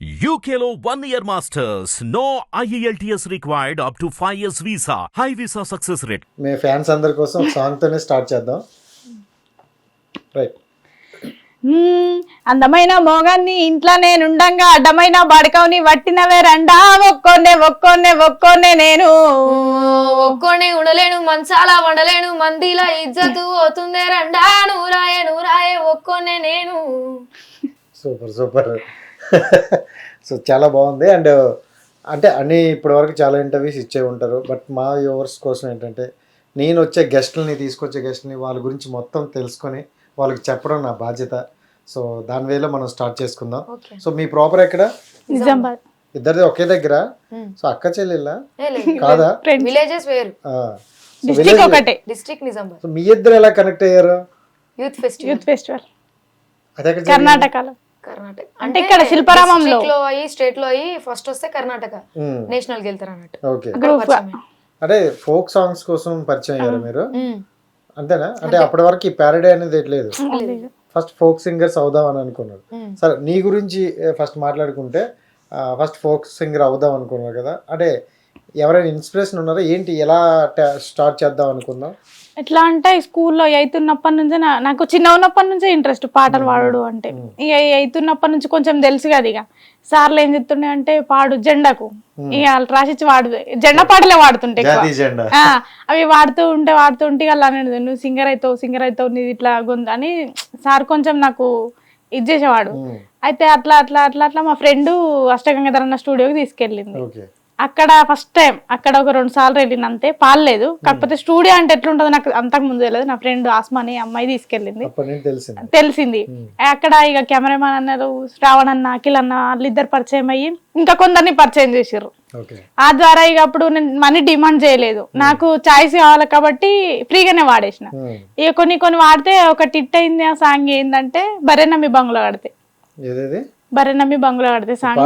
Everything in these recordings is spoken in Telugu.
UKLO 1 year masters. No IELTS required up to 5 years visa. High visa success rate. Me fans అందరి కోసం ఒక సాంగ్ తోనే స్టార్ట్ చేద్దాం. రైట్. అందమైన మోగాన్ని ఇంట్లో నేనుండంగా అడ్డమైన బడకవుని వట్టినవే రండా ఒక్కొన్నే నేను ఒక్కొనే ఉండలేను మంచాల వండలేను మందిలా ఇజ్జతు పోతుందే రండా నూరాయే ఒక్కొనే నేను. సూపర్ సో చాలా బాగుంది. అండ్ అంటే అన్ని ఇప్పటివరకు చాలా ఇంటర్వ్యూస్ ఇచ్చే ఉంటారు, బట్ మా వ్యూవర్స్ కోసం ఏంటంటే నేను వచ్చే గెస్ట్లని తీసుకొచ్చే గెస్ట్ని వాళ్ళ గురించి మొత్తం తెలుసుకొని వాళ్ళకి చెప్పడం నా బాధ్యత. సో దాని వేలో మనం స్టార్ట్ చేసుకుందాం. సో మీ ప్రాపర్ ఎక్కడ? నిజామాబాద్. ఇద్దరిది ఒకే దగ్గర? సో అక్క చెల్లెళ్ళ కాదా? విలేజెస్ వేరు, డిస్ట్రిక్ట్ ఒకటే. డిస్ట్రిక్ట్ నిజామాబాద్. సో మీ ఇద్దరు ఎలా కనెక్ట్ అయ్యారు? యూత్ ఫెస్టివల్ అదే కర్ణాటకలో. కర్ణాటక అంటే ఇక్కడ శిల్పారామంలో స్టేట్ లో అయ్యి ఫస్ట్ వస్తే కర్ణాటక నేషనల్ కి వెళ్తారు అన్నట్టు. ఓకే. అంటే ఫోక్ సాంగ్స్ కోసం పరిచయం అయ్యారు మీరు, అంతేనా? అంటే అప్పటి వరకు ఈ ప్యారడీ అనేది లేదు, ఫస్ట్ ఫోక్ సింగర్స్ అవుదాం అని అనుకున్నారు. సరే, నీ గురించి ఫస్ట్ మాట్లాడుకుంటే ఫస్ట్ ఫోక్ సింగర్ అవుదాం అనుకున్నారు కదా, అంటే ఎవరైనా ఇన్స్పిరేషన్ ఉన్నారా ఏంటి, ఎలా స్టార్ట్ చేద్దాం అనుకున్నాం? ఎట్లా అంటే స్కూల్లో ఎయిత్ ఉన్నప్పటి నుంచే నాకు చిన్న ఉన్నప్పటి నుంచే ఇంట్రెస్ట్ పాటలు పాడడు అంటే. ఇక ఎయిత్ ఉన్నప్పటి నుంచి కొంచెం తెలుసు కదా, ఇక సార్లు ఏం చెప్తుండే అంటే పాడు జెండాకు, ఇక వాళ్ళు రాసిచ్చి వాడు జెండా పాటలే వాడుతుంటే అవి వాడుతూ ఉంటే ఇక అలా అనేది నువ్వు సింగర్ అవుతావు నీది ఇట్లా గొంతు అని సార్ కొంచెం నాకు ఇది చేసేవాడు. అయితే అట్లా మా ఫ్రెండ్ అష్టగంగాధర్ అన్న స్టూడియోకి తీసుకెళ్ళింది. అక్కడ ఫస్ట్ టైం అక్కడ ఒక 2 సార్లు వెళ్ళింది, అంతే పాడలేదు. కాకపోతే స్టూడియో అంటే ఎట్లుంటుందో నాకు అంతకు ముందు తెలియదు. నా ఫ్రెండ్ ఆస్మాని అమ్మాయి తీసుకెళ్ళింది, తెలిసింది. అక్కడ ఇక కెమెరామాన్ అన్నారు శ్రావణ్ అన్న, అఖిల్ అన్న, వాళ్ళిద్దరు పరిచయం అయ్యి ఇంకా కొందరిని పరిచయం చేసారు. ఆ ద్వారా ఇక అప్పుడు నేను మనీ డిమాండ్ చేయలేదు, నాకు చాయిస్ కావాలి కాబట్టి ఫ్రీగానే వాడేసిన. ఇక కొన్ని వాడితే ఒక టిట్ అయింది. ఆ సాంగ్ ఏంటంటే బర్రె నమ్మి బంగ్లా కడితే సాంగ్.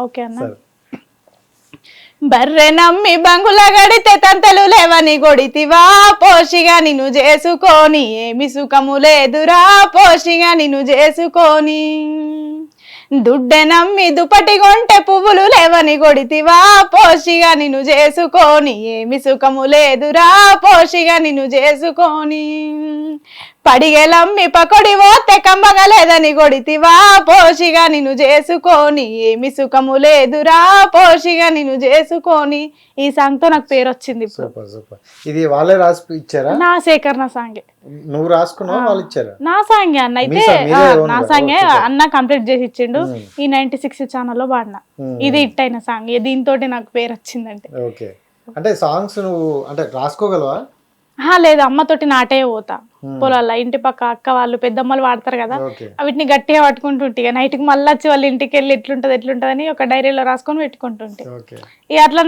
ఓకే అన్న. బర్రె నమ్మి బంగుల గడితే తంతలు లేవని కొడితివా పోషిగా నిన్ను చేసుకొని ఏమి సుఖము లేదురా పోషిగా నిన్ను చేసుకొని. దుడ్డె నమ్మి దుపటి కొంటే పువ్వులు లేవని కొడితివా పోషిగా నిన్ను చేసుకొని ఏమి సుఖము లేదురా పోషిగా నిన్ను చేసుకొని. పడిగెలమ్మి పకొడి పోతే కమ్మగా లేదని కొడితివా పోషిగా నిన్ను చేసుకొని ఏమి సుఖము లేదురా పోషిగా నిన్ను చేసుకొని. ఈ సాంగ్ తో నాకు పేరు వచ్చింది. ఇది వాళ్ళే రాసి ఇచ్చారా? నా సేకరణ సాంగే. నువ్వు రాసుకున్నావా వాళ్ళు ఇచ్చారా? నా సాంగే అన్న, అయితే నా సాంగే అన్న కంప్లీట్ చేసి ఇచ్చిండు. ఈ 96 ఛానల్లో పాడిన, ఇది హిట్ అయిన సాంగ్. దీంతో నాకు పేరు వచ్చిందంటే. ఓకే. అంటే సాంగ్స్ నువ్వు అంటే రాసుకోగలవా? లేదు, అమ్మతోటి నాటే పోతా పొలాల్లో. ఇంటి పక్క అక్క వాళ్ళు పెద్దమ్మలు వాడతారు కదా, వీటిని గట్టిగా పట్టుకుంటుంటే నైట్కి మళ్ళీ వచ్చి వాళ్ళ ఇంటికి వెళ్ళి ఎట్లుంటది అని ఒక డైరీలో రాసుకొని పెట్టుకుంటుంటే ఇక అట్లా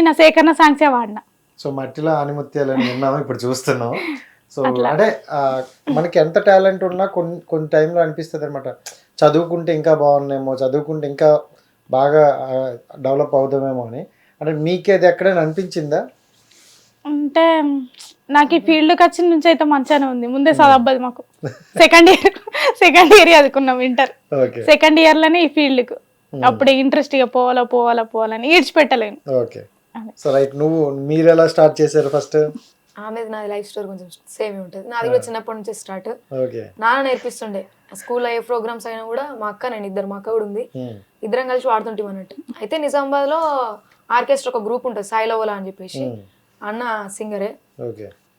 నా సేకరణ సాంగ్సే వాడిన. సో మట్టిలో ఆనిముత్యాలని విన్నాము, ఇప్పుడు చూస్తున్నాం. సో అంటే మనకి ఎంత టాలెంట్ ఉన్నా కొన్ని టైంలో అనిపిస్తుంది అనమాట, చదువుకుంటే ఇంకా బాగున్నామో, చదువుకుంటే ఇంకా బాగా డెవలప్ అవుతామేమో అని. అంటే మీకేది ఎక్కడైనా అనిపించిందా? అంటే నాకు ఈ ఫీల్డ్కి వచ్చిన నుంచి అయితే మంచిగానే ఉంది. ముందే చదవద్దు మాకు సెకండ్ ఇయర్ చదువుకున్నాం, ఇంటర్ సెకండ్ ఇయర్ లోనే ఈ ఫీల్డ్కు. అప్పుడు ఇంట్రెస్ట్ గా పోవాలని ఈడ్చిపెట్టలేను. ఓకే. సో రైట్, మీరు ఎలా స్టార్ట్ చేశారు ఫస్ట్? ఆమెది నాది లైఫ్ స్టోరీ కొంచెం సేమ్ ఉంటుంది. నాది కూడా చిన్నప్పటి నుంచి స్టార్ట్. నాన్న నేర్పిస్తుండే, స్కూల్లో ఏ ప్రోగ్రామ్స్ అయినా కూడా మా అక్క నేను మా అక్క కూడా ఉంది, ఇద్దరం కలిసి వాడుతుంటాం అన్నట్టు. అయితే నిజామాబాద్ లో ఆర్కెస్ట్రా ఒక గ్రూప్ ఉంటుంది, సాయిలోవలా అని చెప్పేసి, అన్న సింగరే.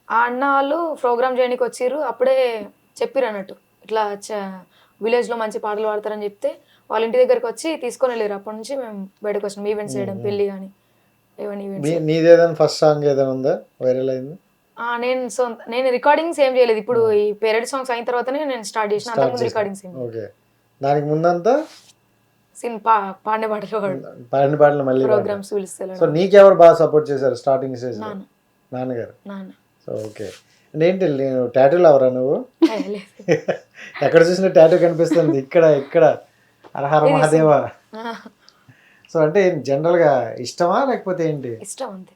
ఆ అన్న వాళ్ళు ప్రోగ్రామ్ చేయడానికి వచ్చిర్రు. అప్పుడే చెప్పిరు అన్నట్టు ఇట్లా విలేజ్ లో మంచి పాటలు పాడతారని చెప్తే వాళ్ళ ఇంటి దగ్గరికి వచ్చి తీసుకొని వెళ్ళారు. అప్పటి నుంచి మేము బయటకు వచ్చినాం, ఈవెంట్స్ చేయడం, పెళ్లి కానీ ఏమైనా ఈవెంట్స్. ఫస్ట్ సాంగ్ ఏదైనా ఉందా వైరల్ అయింది? నేను రికార్డింగ్స్ ఏం చేయలేదు. ఇప్పుడు ఈ పేరడీ సాంగ్స్ అయిన తర్వాతనే నేను స్టార్ట్ చేసిన, అంతకుముందు రికార్డింగ్స్ ఏం. దానికి ముందంతా పాడిన పాటలు మళ్ళీ ప్రోగ్రామ్స్ పిలుస్తారు. సో నీకెవరు బాగా సపోర్ట్ చేశారు స్టార్టింగ్ స్టేజ్? నాన్నగారు. So okay. ఏంటి నేను టాటూ లవరా నువ్వు? ఎక్కడ చూసిన టాటూ కనిపిస్తుంది, ఇక్కడ హరహర మహాదేవ. సో అంటే జనరల్ గా ఇష్టమా లేకపోతే ఏంటి? ఇష్టం అంతే.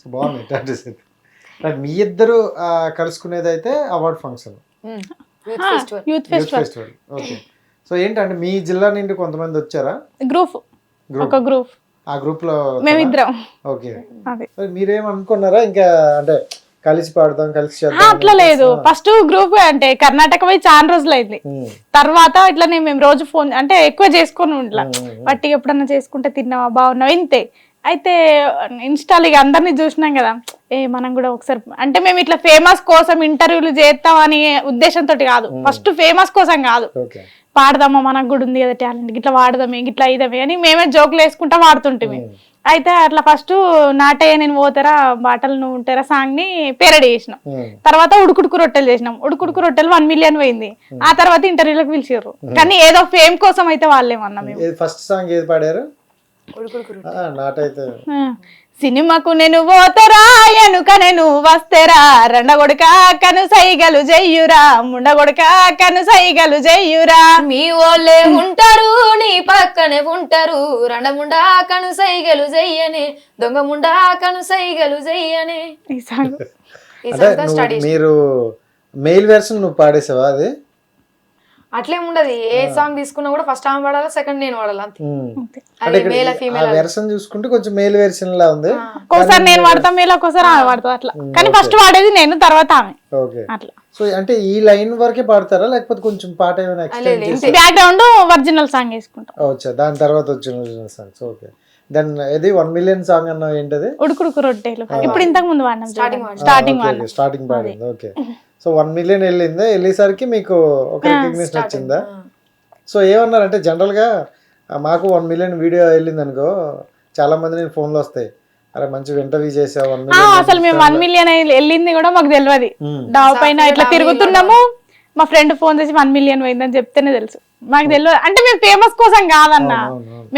సో బాగుంది టాటూస్. మీ ఇద్దరు కలుసుకునేది అయితే award function, youth festival. Okay. So ఏంటంటే మీ జిల్లా నుండి కొంతమంది వచ్చారా? గ్రూప్, ఒక గ్రూప్, ఆ గ్రూప్ లో మేమిద్దరం. ఓకే. అదే మీరేమనుకున్నారా ఇంకా అంటే కలిసి పాడదాం కలిసి చేద్దాం? అట్లా లేదు. ఫస్ట్ గ్రూప్ అంటే కర్ణాటక పోయి చాలా రోజులు అయింది. తర్వాత ఇట్లానే మేము రోజు ఫోన్ అంటే ఎక్కువ చేసుకొని ఇట్లా బట్టి ఎప్పుడన్నా చేసుకుంటే తిన్నావా బాగున్నావా ఇంతే. అయితే ఇన్స్టాల్ ఇక అందరినీ చూసినాం కదా, మనం కూడా ఒకసారి అంటే మేము ఇట్లా ఫేమస్ కోసం ఇంటర్వ్యూలు చేస్తాం అనే ఉద్దేశంతో కాదు, ఫస్ట్ ఫేమస్ కోసం కాదు, పాడదామా మనకు కూడా ఉంది కదా టాలెంట్, ఇట్లా వాడదామే ఇట్లా ఇదమే అని మేమే జోకులు వేసుకుంటా వాడుతుంటే. అయితే అట్లా ఫస్ట్ నాటయ్య నేను పోతారా బాటలు నువ్వు ఉంటారా సాంగ్ ని పేరడీ చేసినాం. తర్వాత ఉడుకుడుకు రొట్టెలు చేసినాం. ఉడుకుడుకు రొట్టెలు 1 మిలియన్ పోయింది. ఆ తర్వాత ఇంటర్వ్యూలకు పిలిచారు. కానీ ఏదో ఫేమ్ కోసం అయితే వాళ్ళేమన్నా మేము. ఫస్ట్ సాంగ్ ఏది పాడారు? సినిమాకు నేను పోతరా ఎనుక నేను వస్తేరా రండగొడక కను సైగలు జయ్యురా ముండగొడక కను సైగలు జయ్యురా మీ వాళ్ళే ఉంటారు నీ పక్కనే ఉంటారు రండముండా కను సైగలు జయ్యనే దొంగ ముండా కను సైగలు జయ్యనే. ఈ సాంగ్ మీరు మెయిల్ వెర్షన్ నువ్వు పాడేసావా? అది అట్లేముండదు, ఏ సాంగ్ తీసుకున్నా కూడా ఫస్ట్ ఆమె పాడాలా సెకండ్ నేను పాడాలి అంతే. వెర్షన్ చూసుకుంటే కొంచెం మేల్ వెర్షన్ లా ఉంది. ఒక్కోసారి నేను వాడతా మేలు, ఒక్కోసారి ఆమె వాడతా అట్లా. కానీ ఫస్ట్ వాడేది నేను, తర్వాత ఆమె. ఓకే. అట్లా. సో అంటే ఈ లైన్ వరకే పాడతారా లేకపోతే కొంచెం పాట ఏమైనా ఎక్స్టెండ్ చేసి బ్యాక్గ్రౌండ్ ఒరిజినల్ సాంగ్ వేసుకుంటాం? వచ్చా దాని తర్వాత వచ్చిన ఒరిజినల్ సాంగ్స్. ఓకే. దెన్ ఇది 1 మిలియన్ సాంగ్ అన్న ఏంటది? ఉడుకుడుకు రొట్టెలు. ఇప్పుడు ఇంతకు ముందు వాడినాం స్టార్టింగ్ పాడింది. ఓకే. సో 1 మిలియన్ వెళ్ళిందా? వెళ్ళేసరికి మీకు ఒక రికగ్నిషన్ వచ్చిందా? సో ఏమన్నారంటే జనరల్గా మాకు 1 మిలియన్ వీడియో వెళ్ళింది అనుకో, చాలా మంది నేను ఫోన్లో వస్తాయి, అరే మంచి ఇంటర్వ్యూ చేసావు 1 మిలియన్. అసలు మేము 1 మిలియన్ వెళ్ళింది కూడా మాకు తెలియదు. డాబా పైన ఇట్లా తిరుగుతున్నాము, మా ఫ్రెండ్ ఫోన్ చేసి 1 మిలియన్ పోయిందని చెప్తేనే తెలుసు. మాకు తెలియదు అంటే మేము ఫేమస్ కోసం కాదన్నా,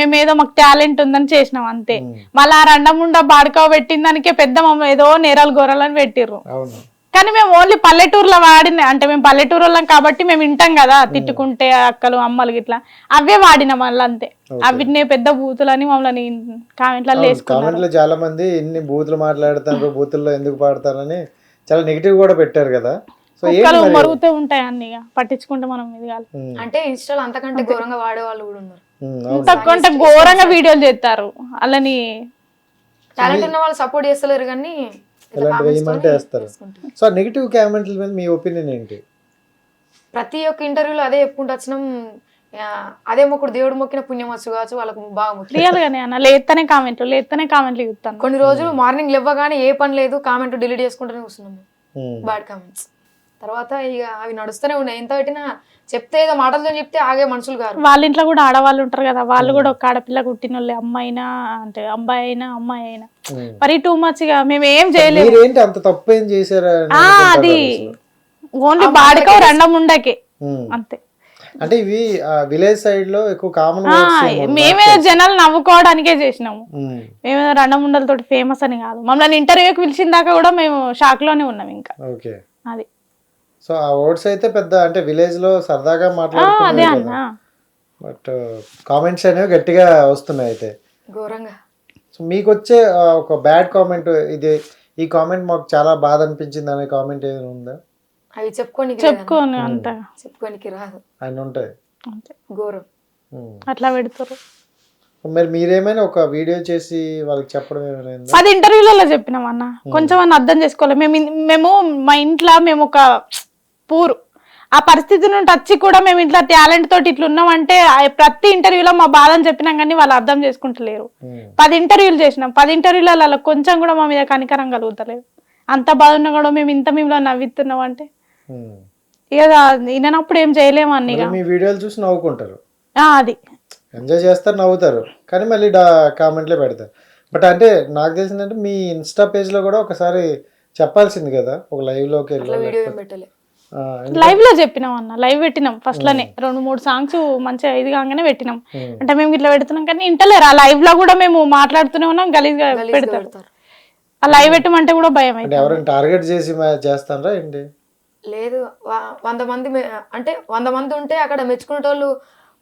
మేము ఏదో మాకు టాలెంట్ ఉందని చేసినాం అంతే. మళ్ళీ ఆ రండముండ బాడుకావ పెట్టిన దానికే పెద్ద మమ్మ ఏదో నేరాలు గోరాలని పెట్టిర్రు. కానీ మేము ఓన్లీ పల్లెటూరులో వాడిన అంటే మేము పల్లెటూరు వాళ్ళం కాబట్టి మేము వింటాం కదా తిట్టుకుంటే అక్కలు అమ్మలు గిట్లా, అవే వాడినాం మళ్ళీ అంతే. అవిటినే పెద్ద బూతులని మమ్మల్ని కామెంట్లలో వేసుకున్నారు. చాలా మంది ఇన్ని బూతులు మాట్లాడతారు, బూతుల్లో ఎందుకు పాడతారని చాలా నెగిటివ్ కూడా పెట్టారు కదా. కుక్కలు మరుగుతూ ఉంటాయి అన్ని, పట్టించుకుంటే మనం ఇది కాదు. అంటే ఇన్స్టాల్ అంతకంటే ఘోరంగా వాడే వాళ్ళు కూడా ఉన్నారు, అంతకంటే ఘోరంగా వీడియోలు చేస్తారు. అలాని టాలెంట్ ఉన్న వాళ్ళు సపోర్ట్ చేస్తలేరు కానీ ఇలాంటి వేయమంటే వేస్తారు. సో నెగిటివ్ కామెంట్ల మీద మీ ఒపీనియన్ ఏంటి? ప్రతి ఒక్క ఇంటర్వ్యూలో అదే చెప్పుకుంటూ వచ్చినాం, అదే మొక్కుడు దేవుడు మొక్కిన పుణ్యం వచ్చు కావచ్చు వాళ్ళకు బాగా ముఖ్యం. రియల్ గానే అన్న లేస్తేనే కామెంట్లు చూస్తాను. కొన్ని రోజులు మార్నింగ్ లేవగానే ఏ పని లేదు కామెంట్ డిలీట్ చేసుకుంటూనే వస్తున్నాము బ్యాడ్ కామెంట్స్. తర్వాత ఇక అవి నడుస్తూనే ఉన్నాయి, ఎంత పెట్టినా చెప్తే ఏదో మాటలతో చెప్తే ఆగే మనుషులు కాదు. వాళ్ళ ఇంట్లో కూడా ఆడవాళ్ళు ఉంటారు కదా, వాళ్ళు కూడా ఒక ఆడపిల్ల కుట్టిన వాళ్ళే, అమ్మాయినా అంటే అబ్బాయి అయినా అమ్మాయి అయినా. మరి టూ మచ్ గా మేము ఏం చేయలేదు. అంత తప్పు ఏం చేశారు? అది ఓన్లీ బాడికో రండముండకే అంతే. అంటే ఇవి విలేజ్ సైడ్ లో ఎక్కువ కామన్. మేమే జనాలు నవ్వుకోవడానికే చేసినాము, మేమే రండముండలతో ఫేమస్ అని కాదు. మమ్మల్ని ఇంటర్వ్యూకి పిలిచిన దాకా కూడా మేము షాక్ లోనే ఉన్నాం ఇంకా. అది సో ఆ వర్డ్స్ అయితే పెద్ద అంటే విలేజ్ లో సరదాగా మాట్లాడుతున్నారు, బట్ కామెంట్స్ అనేవి గట్టిగా వస్తున్నాయి అయితే ఘోరంగా. సో మీకు వచ్చే ఒక బ్యాడ్ కామెంట్, ఇది ఈ కామెంట్ మాకు చాలా బాధ అనిపించింది అనే కామెంట్ ఏదైనా ఉందా? అవి చెప్పుకోని అంత చెప్పుకోనికి రాదు, ఆయన ఉంటాయి ఘోరం అట్లా పెడతారు. మరి మీరేమైనా ఒక వీడియో చేసి వాళ్ళకి చెప్పడం ఏమైనా? 10 ఇంటర్వ్యూలలో చెప్పినాం అన్న, కొంచెం అన్న అర్థం చేసుకోవాలి. మేము మా ఇంట్లో మేము ఒక పూరు ఆ పరిస్థితి నుండి వచ్చి కూడా మేము ఇట్లా టాలెంట్ తోటి ఇట్లా ఉన్నామంటే ప్రతి ఇంటర్వ్యూలో మా బాధని చెప్పినాం కానీ వాళ్ళు అర్థం చేసుకుంటలేరు. 10 ఇంటర్వ్యూలు చేసినాం, 10 ఇంటర్వ్యూలలో కొంచెం కూడా మా మీద కనికరం కలుగుతలేదు. అంత బాధ ఉన్నా కూడా మేము ఇంత మేము నవ్వుతున్నాం అంటే ఇక వినప్పుడు ఏం చేయలేము అన్ని. మీ వీడియోలు చూసి నవ్వుకుంటారు, అది ఎంజాయ్ చేస్తారు, నవ్వుతారు, కానీ మళ్ళీ కామెంట్లే పెడతారు. బట్ అంటే నాకు తెలిసిందంటే మీ ఇన్స్టా పేజ్ లో కూడా ఒకసారి చెప్పాల్సింది కదా, ఒక లైవ్ లోకి వెళ్ళి. లైవ్ లో చెప్పినాం అన్న, లైవ్ పెట్టినాం ఫస్ట్ లోనే 2-3 సాంగ్స్ మంచిగా ఇది కాగానే పెట్టినాం. అంటే మేము ఇట్లా పెడుతున్నాం కానీ ఇంటలేరు. ఆ లైవ్ లో కూడా మేము మాట్లాడుతూనే ఉన్నాం, గలీజ్గా పెడతారు. ఆ లైవ్ పెట్టమంటే కూడా భయం అయితే. ఎవరైనా టార్గెట్ చేసి చేస్తారా ఏంటి? లేదు, 100 మంది అంటే 100 మంది ఉంటే అక్కడ మెచ్చుకునేటోళ్ళు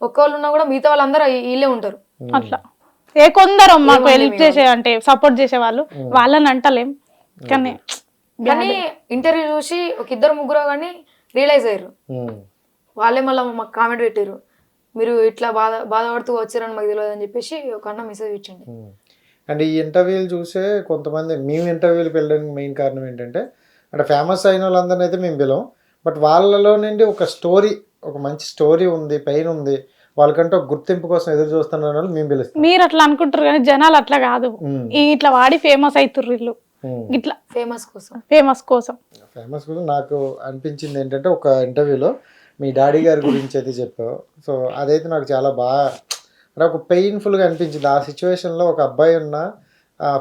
ఒక్కళ్ళు ఉన్నా కూడా మిగతా వాళ్ళందరూ వీళ్ళే ఉంటారు. అట్లా కొందరు మాకు హెల్ప్ చేసే అంటే సపోర్ట్ చేసే వాళ్ళు, వాళ్ళని అంటలేం. కానీ ఇంటర్వ్యూ చూసి ఒక 2-3 కానీ రియలైజ్ అయ్యారు, వాళ్ళే మళ్ళీ మాకు కామెంట్ పెట్టారు, మీరు ఇట్లా బాధపడుతూ వచ్చారని మాకు తెలియదు అని చెప్పేసి ఒక అన్న మెసేజ్ ఇచ్చండి. అండ్ ఈ ఇంటర్వ్యూలు చూసే కొంతమంది మేము ఇంటర్వ్యూలకు వెళ్ళడానికి మెయిన్ కారణం ఏంటంటే అంటే ఫేమస్ అయిన వాళ్ళందరినీ అయితే మేము పిలవం, బట్ వాళ్ళలో నుండి ఒక స్టోరీ, ఒక మంచి స్టోరీ ఉంది, పెయిన్ ఉంది, వాళ్ళకంటే ఒక గుర్తింపు కోసం ఎదురు చూస్తున్న వాళ్ళు మేము పిలుస్తాం. మీరు అట్లా అనుకుంటారు కానీ జనాలు అట్లా కాదు, ఇట్లా వాడి ఫేమస్ అవుతుర్రు వీళ్ళు ఇట్లా ఫేమస్ కోసం నాకు అనిపించింది ఏంటంటే ఒక ఇంటర్వ్యూలో మీ డాడీ గారి గురించి అయితే చెప్పావు. సో అదైతే నాకు చాలా బాగా అంటే ఒక పెయిన్ఫుల్గా అనిపించింది. ఆ సిచ్యువేషన్లో ఒక అబ్బాయి ఉన్న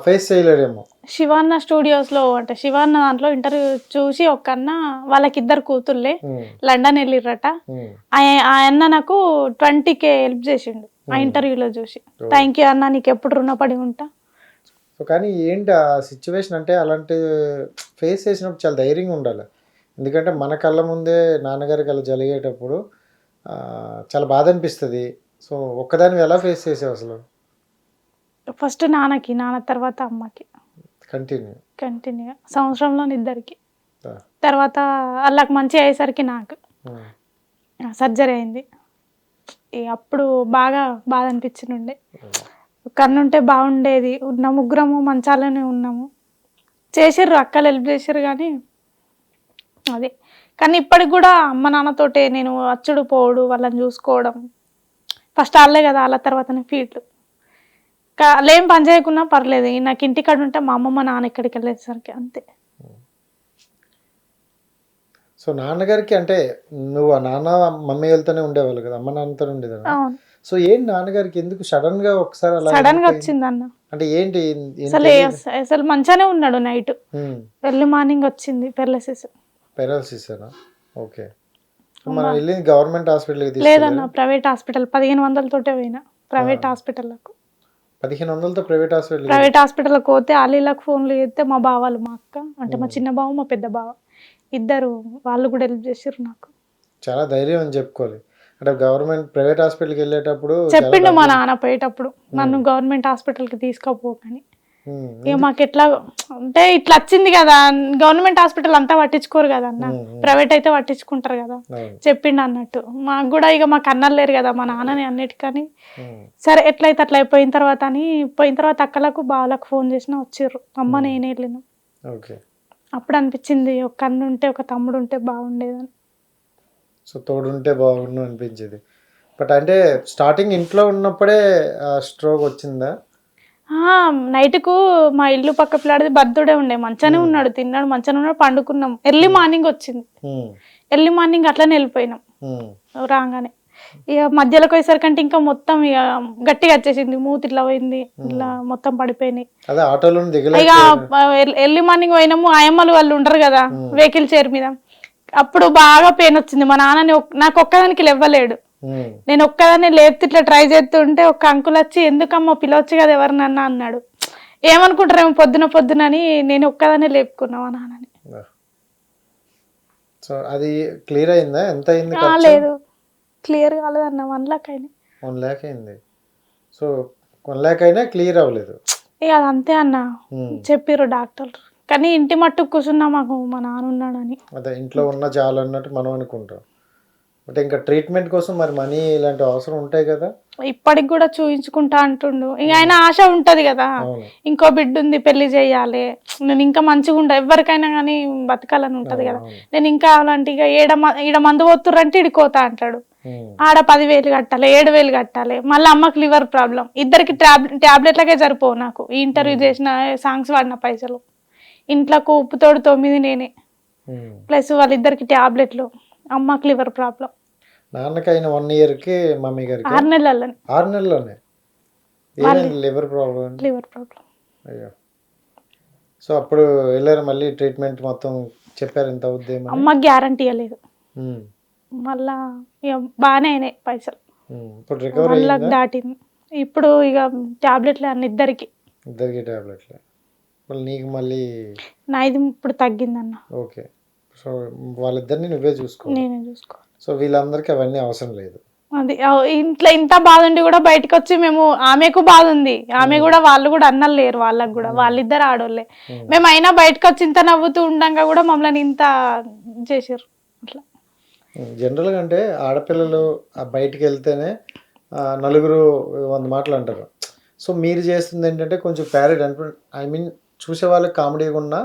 ఫేస్ చేయలేడేమో. శివాన్న స్టూడియోస్లో అంటే శివాన్న దాంట్లో ఇంటర్వ్యూ చూసి ఒక అన్న వాళ్ళకిద్దరు కూతుర్లే లండన్ వెళ్ళిర్రట, ఆ అన్న నాకు 20K హెల్ప్ చేసిండు ఆ ఇంటర్వ్యూలో చూసి. థ్యాంక్ యూ అన్న, నీకు ఎప్పుడు రుణపడి ఉంటా. సో కానీ ఏంటి ఆ సిచ్యువేషన్ అంటే అలాంటి ఫేస్ చేసినప్పుడు చాలా ధైర్యంగా ఉండాలి. ఎందుకంటే మన కళ్ళ ముందే నాన్నగారికి అలా జరిగేటప్పుడు చాలా బాధ అనిపిస్తుంది. సో ఒక్కదాన్ని ఎలా ఫేస్ చేసావు అసలు? ఫస్ట్ నాన్న తర్వాత అమ్మకి కంటిన్యూగా సంవత్సరంలో ఇద్దరికి, తర్వాత వాళ్ళకి మంచి అయ్యేసరికి నాకు సర్జరీ అయింది. అప్పుడు బాగా బాధ అనిపించిండే, కన్నుంటే బాగుండేది. ఉన్న ముగ్గురము మంచాలనే ఉన్నాము, చేసిర్రు అక్కలు హెల్ప్ చేసిర్రు కానీ అది. కానీ ఇప్పటికి కూడా అమ్మ నాన్నతోటే నేను అచ్చుడు పోవడు, వాళ్ళని చూసుకోవడం. ఫస్ట్ వాళ్ళే కదా, వాళ్ళ తర్వాతనే ఫీట్లు. వాళ్ళేం పని చేయకున్నా పర్లేదు, నాకు ఇంటికాడ ఉంటే మా అమ్మమ్మ నాన్న ఎక్కడికి వెళ్ళేసరికి అంతే. సో నాన్నగారికి అంటే నువ్వు ఆ నాన్న మమ్మీ వెళ్తూనే ఉండేవాళ్ళు కదా, అమ్మ నాన్నతో ఉండేదాన్ని. సో ఏంటి నాన్నగారికి ఎందుకు సడన్ గా ఒకసారి అలా సడన్ గా వచ్చింది అన్న? అంటే ఏంటి అసలు మంచిగానే ఉన్నాడు, నైట్ ఎర్లీ మార్నింగ్ వచ్చింది పెరాలసిస్. ఓకే, మనం వెళ్ళింది గవర్నమెంట్ హాస్పిటల్? లేదన్న, ప్రైవేట్ హాస్పిటల్. 1500 తోటే పోయినా ప్రైవేట్ హాస్పిటల్లకు. 1500తో ప్రైవేట్ హాస్పిటల్కి పోతే వాళ్ళకి ఫోన్లు చేస్తే మా బావాలు, మా అక్క అంటే మా చిన్న బావ మా పెద్ద బావ ఇద్దరు, వాళ్ళు కూడా హెల్ప్ చేసారు నాకు. చాలా ధైర్యం అని చెప్పుకోవాలి. అంటే గవర్నమెంట్ ప్రైవేట్ హాస్పిటల్కి వెళ్ళేటప్పుడు చెప్పిండు మా నాన్న పోయేటప్పుడు, నన్ను గవర్నమెంట్ హాస్పిటల్కి తీసుకోపోకని. ఇక మాకు ఎట్లా అంటే ఇట్లా వచ్చింది కదా, గవర్నమెంట్ హాస్పిటల్ అంతా పట్టించుకోరు కదా అన్న, ప్రైవేట్ అయితే పట్టించుకుంటారు కదా. చెప్పిండు అన్నట్టు మాకు కూడా. ఇక మాకు అన్నలు లేరు కదా మా నాన్నని అన్నిటికని. సరే ఎట్లయితే అట్లా అయిపోయిన తర్వాత అక్కలకు బావలకు ఫోన్ చేసినా వచ్చిర్రు. అమ్మ నేనే వెళ్ళిన. అప్పుడు అనిపించింది ఒక అన్న ఉంటే ఒక తమ్ముడు ఉంటే బాగుండేదని. సో తోడుంటే బాగుండు అనిపించేది. బట్ అంటే స్టార్టింగ్ ఇంట్లో ఉన్నప్పుడే స్ట్రోక్ వచ్చిందా? నైట్కు మా ఇల్లు పక్క పిల్లాడిది బర్త్డే ఉండే, మంచానే ఉన్నాడు, తిన్నాడు, మంచానే ఉన్నాడు, పండుకున్నాం. ఎర్లీ మార్నింగ్ వచ్చింది, ఎర్లీ మార్నింగ్ అట్లనే వెళ్ళిపోయినాం. రాగానే ఇక మధ్యలోకి పోయేసరికంటే ఇంకా మొత్తం ఇక గట్టిగా వచ్చేసింది, మూతి ఇట్లా పోయింది, ఇట్లా మొత్తం పడిపోయినాయి. ఇక ఎర్లీ మార్నింగ్ పోయినాము, ఆయమ్మలు వాళ్ళు ఉండరు కదా వెహికల్ చైర్ మీద. అప్పుడు బాగా పెయిన్ వచ్చింది. మా నాన్నని నాకు ఒక్కదానికి లేవ్వలేడు, నేను ఒక్కదాన్ని లేపితే ఇట్లా ట్రై చేస్తుంటే ఒక అంకుల్ వచ్చి ఎందుకమ్మా పిలవచ్చు కదా ఎవరినన్నా అన్నాడు. ఏమనుకుంటారేమో పొద్దునని నేను ఒక్కదాన్ని లేపుకున్నా మా నాన్నని. సో అది క్లియర్ అయిందా? ఎంత అయింది? లేదు, క్లియర్ కాలేదన్న. 1 lakh అయింది. 1 lakh అయింది. సో 1 lakh అయినా క్లియర్ అవ్వలేదు. ఇక అది అంతే అన్న చెప్పారు డాక్టర్. కానీ ఇంటి మట్టుకు కూర్చున్నా మాకు మా నాన్న ఉన్నాడని. అదే ఇంట్లో ఉన్న చాలు అన్నట్టు మనం అనుకుంటాం. బట్ ఇంకా ట్రీట్మెంట్ కోసం మరి మనీ ఇలాంటి అవసరం ఉంటాయి కదా. ఇప్పటికి కూడా చూయించుకుంటా అంటుండు. ఇక ఆయన ఆశ ఉంటది కదా, ఇంకో బిడ్డ ఉంది, పెళ్లి చేయాలి, నేను ఇంకా మంచిగా ఉండ, ఎవరికైనా కానీ బతకాలని ఉంటది కదా. నేను ఇంకా అలాంటి ఈడ మందు పోతుర్రంటే ఇడికోతా అంటాడు. ఆడ 10,000 కట్టాలి, 7,000 కట్టాలి. మళ్ళీ అమ్మకి లివర్ ప్రాబ్లం, ఇద్దరికి టాబ్లెట్లకే సరిపోవు నాకు. ఈ ఇంటర్వ్యూ చేసిన సాంగ్స్ వాడిన పైసలు, ఇంట్లోకి ఉప్పుతోడు 9 నేనే, ప్లస్ వాళ్ళిద్దరికి టాబ్లెట్లు, అమ్మకి లివర్ ప్రాబ్లం. నాన్నకైన 1 yearకి మమ్మీ గారికి 6 నెలల్లోనే. 6 నెలల్లోనే లివర్ ప్రాబ్లం. అయ్యో. సో అప్పుడు వెళ్ళారు మళ్ళీ ట్రీట్మెంట్ మొత్తం చెప్పారు ఎంత అవుద్ది? అమ్మకి గ్యారంటీ ఇవ్వలేదు. మళ్ళా ఇక బాగానే అయినాయి పైసలు. ఇప్పుడు రికవరీ 1 lakh దాటింది. ఇప్పుడు ఇక టాబ్లెట్లే అన్న ఇద్దరికి టాబ్లెట్లే. మళ్ళీ నీకు మళ్ళీ నాది ఇప్పుడు తగ్గిందన్న. ఓకే. సో వాళ్ళిద్దరిని నువ్వే నేనే చూసుకో. సో వీళ్ళందరికీ అవన్నీ అవసరం లేదు. అది ఇంట్లో ఇంత బాధ ఉండి కూడా బయటకు వచ్చి మేము, ఆమెకు బాధ ఉంది, ఆమె కూడా, వాళ్ళు కూడా అన్నలు లేరు వాళ్ళకు కూడా, వాళ్ళిద్దరు ఆడోళ్ళే. మేము అయినా బయటకు వచ్చి ఇంత నవ్వుతూ ఉండంగా కూడా మమ్మల్ని ఇంత చేసారు. అట్లా జనరల్గా అంటే ఆడపిల్లలు బయటికి వెళ్తేనే నలుగురు 100 మాటలు అంటారు. సో మీరు చేస్తుంది ఏంటంటే కొంచెం ప్యారెడ్ ఐ మీన్ చూసే వాళ్ళకి కామెడీగా ఉన్నా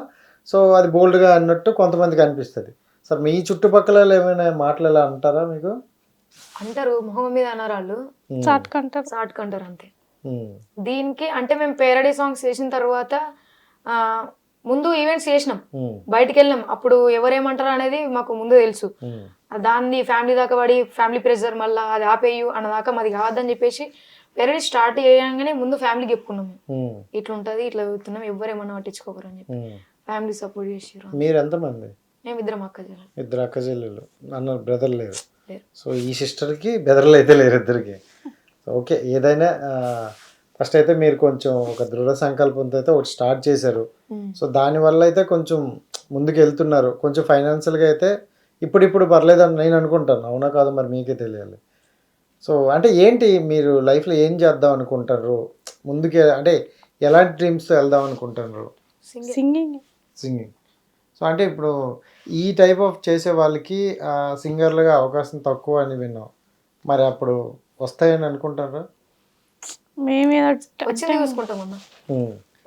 సో అది బోల్డ్గా అన్నట్టు కొంతమందికి అనిపిస్తుంది. సార్ మీ చుట్టుపక్కల ఏమైనా మాటలు ఎలా అంటారా మీకు? అంటారు, మొహం మీద అన్నారు వాళ్ళు, చాటుకుంటారు అంతే. దీనికి అంటే మేము పేరడీ సాంగ్స్ చేసిన తర్వాత ముందు ఈవెంట్స్ చేసినాం, బయటికి వెళ్ళినాం, అప్పుడు ఎవరేమంటారు అనేది మాకు ముందు తెలుసు. దాన్ని ఫ్యామిలీ దాకా పడి ఫ్యామిలీ ప్రెషర్ మళ్ళీ అది ఆపేయు అన్నదాకా మాది కావద్దని చెప్పేసి పేరడీ స్టార్ట్ చేయగానే ముందు ఫ్యామిలీకి చెప్పుకున్నాము, ఇట్లా ఉంటుంది ఇట్లా చదువుతున్నాం, ఎవరేమన్నా పట్టించుకోకరు అని చెప్పి ఫ్యామిలీ సపోర్ట్ చేసారు. మీరు ఎంతమంది? మేము ఇద్దరం అక్కజెల్లెలు. ఇద్దరు అక్కజెల్లెలు, అన్న బ్రదర్ లేరు. సో ఈ సిస్టర్కి బ్రదర్లు అయితే లేరు ఇద్దరికి. ఓకే, ఏదైనా ఫస్ట్ అయితే మీరు కొంచెం ఒక దృఢ సంకల్పంతో అయితే ఒకటి స్టార్ట్ చేశారు. సో దానివల్ల అయితే కొంచెం ముందుకు వెళ్తున్నారు. కొంచెం ఫైనాన్షియల్గా అయితే ఇప్పుడు పర్లేదని నేను అనుకుంటాను. అవునా కాదు మరి మీకే తెలియాలి. సో అంటే ఏంటి మీరు లైఫ్లో ఏం చేద్దాం అనుకుంటారు ముందుకే, అంటే ఎలాంటి డ్రీమ్స్తో వెళ్దాం అనుకుంటున్నారు? సింగింగ్. సో అంటే ఇప్పుడు ఈ టైప్ ఆఫ్ చేసే వాళ్ళకి సింగర్లుగా అవకాశం తక్కువ అని విన్నాం. మరి అప్పుడు వస్తాయని అనుకుంటారా? వచ్చింది చూసుకుంటాం అన్న,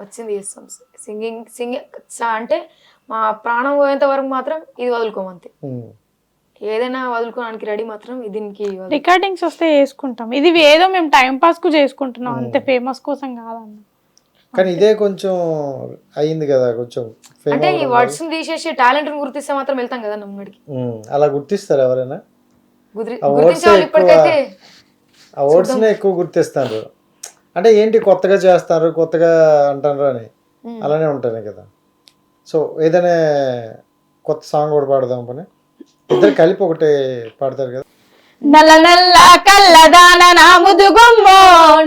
వచ్చింది చేస్తాం. సింగింగ్ అంటే మా ప్రాణం పోయేంత వరకు మాత్రం ఇది వదులుకోమంతే. ఏదైనా వదులుకోవడానికి రెడీ మాత్రం దీనికి. రికార్డింగ్స్ వస్తే చేసుకుంటాం, ఇది ఏదో మేము టైం పాస్ కు చేసుకుంటున్నాం అంతే, ఫేమస్ కోసం కాదన్న. కానీ ఇదే కొంచెం అయింది కదా కొంచెం. అంటే ఈ వర్డ్స్ తీసేసి టాలెంట్ గుర్తిస్తే మాత్రం వెళ్తాం కదా నమ్మడికి. అలా గుర్తిస్తారు ఎవరైనా? ఇప్పటికైతే ఆ వర్డ్స్నే ఎక్కువ గుర్తిస్తారు. అంటే ఏంటి కొత్తగా చేస్తారు, కొత్తగా అంటారు అని అలానే ఉంటాయి కదా. సో ఏదైనా కొత్త సాంగ్ కూడా పాడదాం పని, ఇద్దరు కలిపి ఒకటి పాడతారు కదా. నల్ల నల్ల కళ్ళదాన నా ముదుగుమ్మో,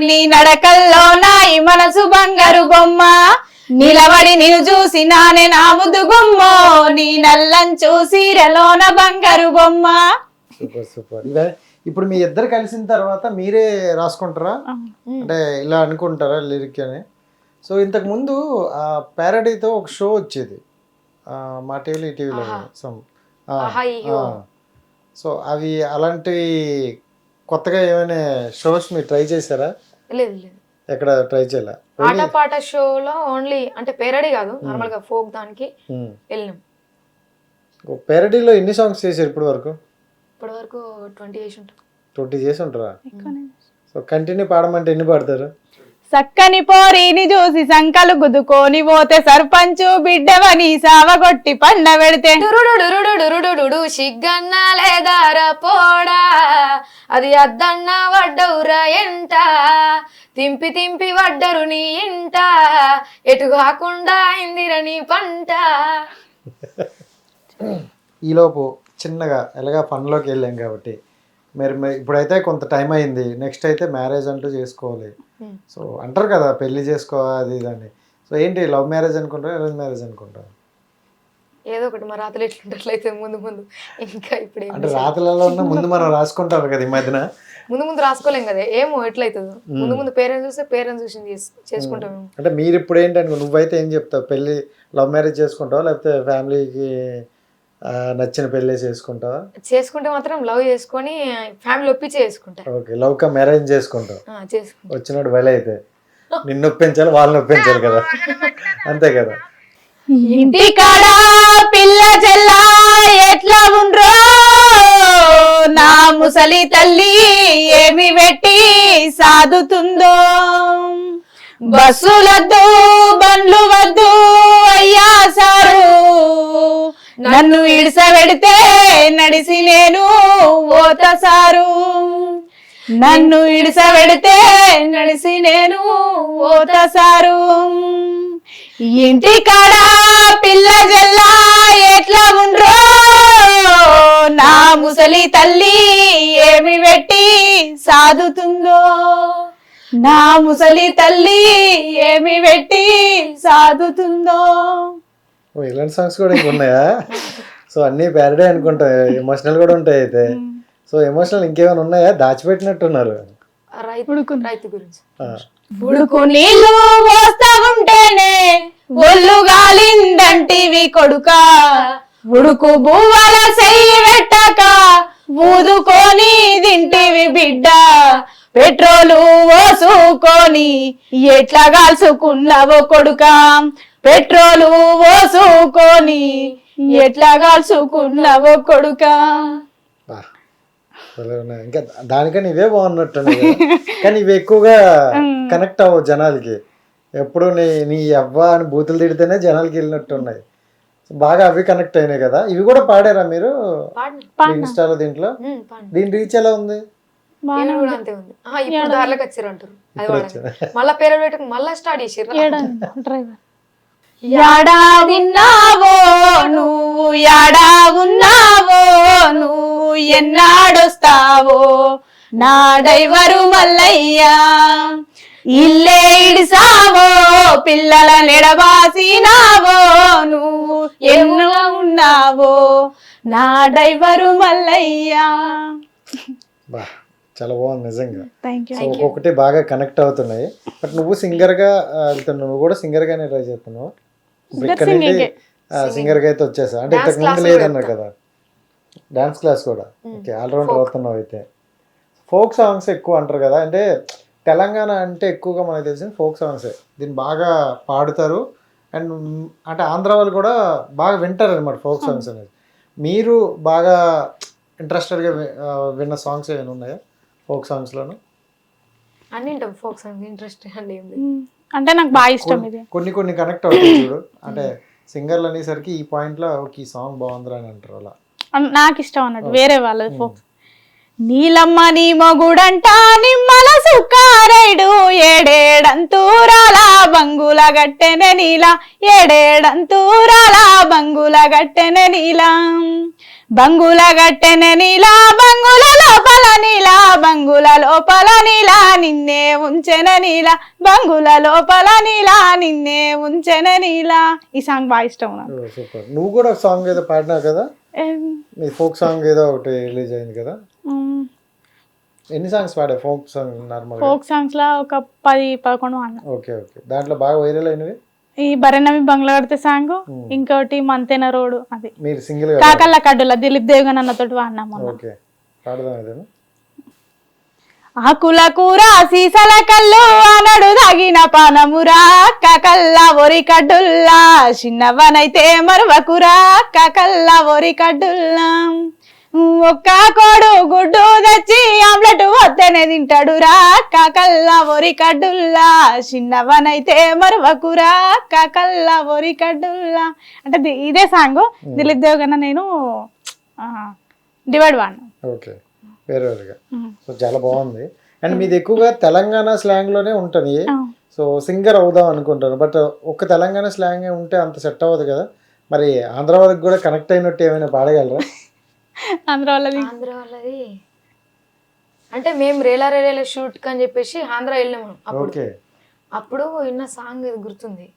నీ నడకల్లో నాయి మనసు బంగారు బొమ్మ, నిలబడి నిన్ను చూసి నానే నా ముదుగుమ్మో, నీ నల్లం చూసి రెలోన బంగారు బొమ్మ. Super super. ఇప్పుడు మీ ఇద్దరు కలిసిన తర్వాత మీరే రాసుకుంటారా, అంటే ఇలా అనుకుంటారా లిరిక్ అని? సో ఇంతకు ముందు ప్యారడీతో ఒక షో వచ్చేది మా టీవీలో. సో అవి అలాంటివి కొత్తగా ఏమైనా షోస్ మీరు ట్రై చేశారా? లేదు లేదు, ఎక్కడ ట్రై చేయలే. ఆటపాట షోలో ఓన్లీ అంటే పేరడీ కాదు, నార్మల్ గా ఫోక్ దానికి వెళ్ళినాం. పేరడీలో ఎన్ని సాంగ్స్ చేశారు ఇప్పటి వరకు? ఇప్పటి వరకు 20 చేసి ఉంటాం. 20 చేసి ఉంటారా? సో కంటిన్యూ పాడమంటే ఎన్ని పాడతారు? సక్కని పోరీని చూసి సంకలు గుద్దుకొని పోతే సర్పంచు బిడ్డవని సావగొట్టి పండ పెడితే సిగ్గన్న లేదారా పోడా, అది అద్దన్న వడ్డవురా ఎంట, తింపి తింపి వడ్డరు నీ ఇంట, ఎటు కాకుండా ఇందిర నీ పంట. ఈలోపు చిన్నగా ఎలాగా పనిలోకి వెళ్ళాం కాబట్టి మీరు ఇప్పుడైతే కొంత టైం అయింది, నెక్స్ట్ అయితే మ్యారేజ్ అంటూ చేసుకోవాలి. సో అంటారు కదా పెళ్లి చేసుకోవాలి అది ఇదని. సో ఏంటి లవ్ మ్యారేజ్ అనుకుంటారా, అరేంజ్ మ్యారేజ్ అనుకుంటారా? ఏదో ఒకటి మా రాత్రులు ఎట్లుంటే ముందు ఇంకా ఇప్పుడు అంటే రాత్రులలో ఉన్న ముందు మనం రాసుకుంటారు కదా ఈ మధ్యన. ముందు రాసుకోలేం కదా, ఏమో ఎట్లయితుందో. ముందు పేరెంట్స్ చూస్తే పేరెంట్స్ చూసి చేసుకుంటాం. అంటే మీరు ఇప్పుడు ఏంటనుకో, నువ్వైతే ఏం చెప్తావు, పెళ్లి లవ్ మ్యారేజ్ చేసుకుంటావా లేకపోతే ఫ్యామిలీకి నచ్చిన పెళ్ళి చేసుకుంటావా? చేసుకుంటే మాత్రం లవ్ చేసుకొని ఫ్యామిలీ ఒప్పించి చేసుకుంటా. ఓకే, లవ్ కమ్ మ్యారేజ్ చేసుకుంటావు. వచ్చినప్పుడు బయలు అయితే నిన్ను ఒప్పించాలి, వాళ్ళని ఒప్పించాలి కదా, అంతే కదా. ఇంటి కాడ పిల్ల చెల్లా ఎట్లా ఉండ్రో, నా ముసలి తల్లి ఏమి పెట్టి సాదుతుందో, బస్సులద్దు బండ్లు వద్దు అయ్యా సారు, నన్ను ఇడిసబెడితే నడిసి నేను ఓత సారు, నన్ను ఇడిసబెడితే నడిసి నేను ఓత సారు. ఇంటి కాడ పిల్ల జల్లా ఎట్లా ఉండ్రో, నా ముసలి తల్లి ఏమి పెట్టి సాదుతుందో, నా ముసలి తల్లి ఏమి పెట్టి సాదుతుందో. ఇలాంటి సాంగ్స్ కూడా ఉన్నాయా? సో అన్ని ప్యారడీ అనుకుంటా, ఎమోషనల్ కూడా ఉంటాయి అయితే. సో ఎమోషనల్ ఇంకేమైనా ఉన్నాయా? దాచిపెట్టినట్టున్నారు. రైతు గురించి ఉడుకు నీళ్ళు పోస్తా ఉంటేనే ఒళ్ళు గాలిందంటివి కొడుకా, ఉడుకు బువ్వల చెయ్యి పెట్టక ఊదుకొని తింటివి బిడ్డ పెట్రోలు ఓసుకొని ఎట్లా కాల్చుకున్నావో కొడుక పెట్రోలు ఓసుకొని ఎట్లా కాల్చుకున్నావో కొడుక. బా, భలే ఉన్నాయి. ఇంకా దానికని ఇవే బాగున్నట్టు కానీ ఇవి ఎక్కువగా కనెక్ట్ అవ్వవు జనాలకి. ఎప్పుడు నీ అవ్వ అని బూతులు తిడితేనే జనాలకి వెళ్ళినట్టు ఉన్నాయి. బాగా అవి కనెక్ట్ అయినాయి కదా. ఇవి కూడా పాడారా మీరు ఇన్స్టాలో? దీంట్లో దీని రీచ్ ఎలా ఉంది? కూడా అంతే ఉంది. ఇప్పుడు దారిలోకి వచ్చారు అంటారు, అది వాడండి. మళ్ళా పేరు పెట్టుకుని మళ్ళా స్టార్ట్ చేసారు. యాడా తిన్నావో నువ్వు యాడా ఉన్నావో నువ్వు ఎన్నాడొస్తావో నా డ్రైవరు మల్లయ్యా ఇల్లే ఇడిసావో పిల్లల నెడబాసినావో నువ్వు ఎన్నో ఉన్నావో నా డ్రైవరు మల్లయ్యా. బా, చాలా బాగుంది నిజంగా. సో ఒక్కొక్కటి బాగా కనెక్ట్ అవుతున్నాయి. బట్ నువ్వు సింగర్ గా వెళ్తున్నావు, నువ్వు కూడా సింగర్ గానే ట్రై చేస్తున్నావు. ఇక్కడ నుండి సింగర్ గా అయితే వచ్చేసా, అంటే ఇంతకు ముందు లేదన్నారు కదా. డాన్స్ క్లాస్ కూడా ఓకే, ఆల్రౌండర్ అవుతున్నావు అయితే. ఫోక్ సాంగ్స్ ఎక్కువ అంటారు కదా, అంటే తెలంగాణ అంటే ఎక్కువగా మనకు తెలిసింది ఫోక్ సాంగ్సే. దీన్ని బాగా పాడుతారు అండ్ అంటే ఆంధ్ర వాళ్ళు కూడా బాగా వింటారు అనమాట ఫోక్ సాంగ్స్ అనేది. మీరు బాగా ఇంట్రెస్టెడ్గా విన్న సాంగ్స్ ఏమైనా ఉన్నాయా ఫోక్ సాంగ్స్లోను? అన్ని వింటాం ఫోక్ సాంగ్స్, ఇంట్రెస్ట్ అండి ఏం లేదు. అంటే నాకు బాగా ఇష్టం ఇది. కొన్ని కనెక్ట్ అవుతాయి చూడు, అంటే సింగర్లు అనేసరికి ఈ పాయింట్లో ఈ సాంగ్ బాగుందిరా అని అంటారు, అలా నాకు ఇష్టం అన్నట్టు వేరే వాళ్ళది ఫోక్. నీలమ్మ నీ మొగుడంట నిమ్మల సుక్కారైడు ఏడేడంతూరాల బంగుల గట్టెన నీల ఏడేడంతూరాల బంగుల గట్టెన నీల బంగుల గట్టెన నీల బంగుల లోపల నీల బంగుల లోపల నీల నిన్నే ఉంచెన నీల బంగుల లోపల నీల నిన్నే ఉంచెన నీల. ఈ సాంగ్ బాగా ఇష్టం నాకు. సూపర్. నువ్వు కూడా సాంగ్ ఏదో పాడినావు కదా, మీ ఫోక్ సాంగ్ ఏదో ఒకటి రిలీజ్ అయింది కదా. ఎన్ని సాంగ్స్ పాడా folk song? Normal folk songs లా ఒక 10-11 అన్న. Okay okay. దాంట్లో బాగా వైరల్ అయినవి ఈ బరెనమి బంగ్లా కడితే సాంగ్, ఇంకోటి మంతెన రోడ్, అది మీరు సింగిల్ కాకల్ల కడ్డుల దిలీప్ దేవగన్ అన్నతోటి వాడినాము. ఓకే, పాడదాం ఏదైనా. ఆకుల కూర సీసల కళ్ళు అనడు తగిన పానమురా కకల్ల ఒరి కడ్డుల్లా చిన్నవనైతే మరువకురా కకల్ల ఒరి కడ్డుల్లా ఒక్క కోడు గుడ్డు తెచ్చి ఆమ్లెట్ వద్దనే తింటాడురా కాకల్ల ఒరి కడ్డుల్లా చిన్నవనైతే మరువకురా కాకల్ల ఒరి కడ్డుల్లా. అంటే ఇదే సాంగ్ దిలీప్ దేవగన్ నేను డివైడ్ వాడినా. ఓకే, వేరే వేరేగా. సో చాలా బాగుంది. అండ్ మీది ఎక్కువగా తెలంగాణ స్లాంగ్ లోనే ఉంటుంది. సో సింగర్ అవుదాం అనుకుంటాను, బట్ ఒక్క తెలంగాణ స్లాంగ్ ఉంటే అంత సెట్ అవ్వదు కదా. మరి ఆంధ్ర వాళ్ళకి కూడా కనెక్ట్ అయినట్టు ఏమైనా పాడగలరా? ఆంధ్ర వాళ్ళది అంటే మేము రేలా రేలా షూట్ అని చెప్పేసి ఆంధ్ర వెళ్ళాము. అప్పుడు విన్న సాంగ్ గుర్తుంది.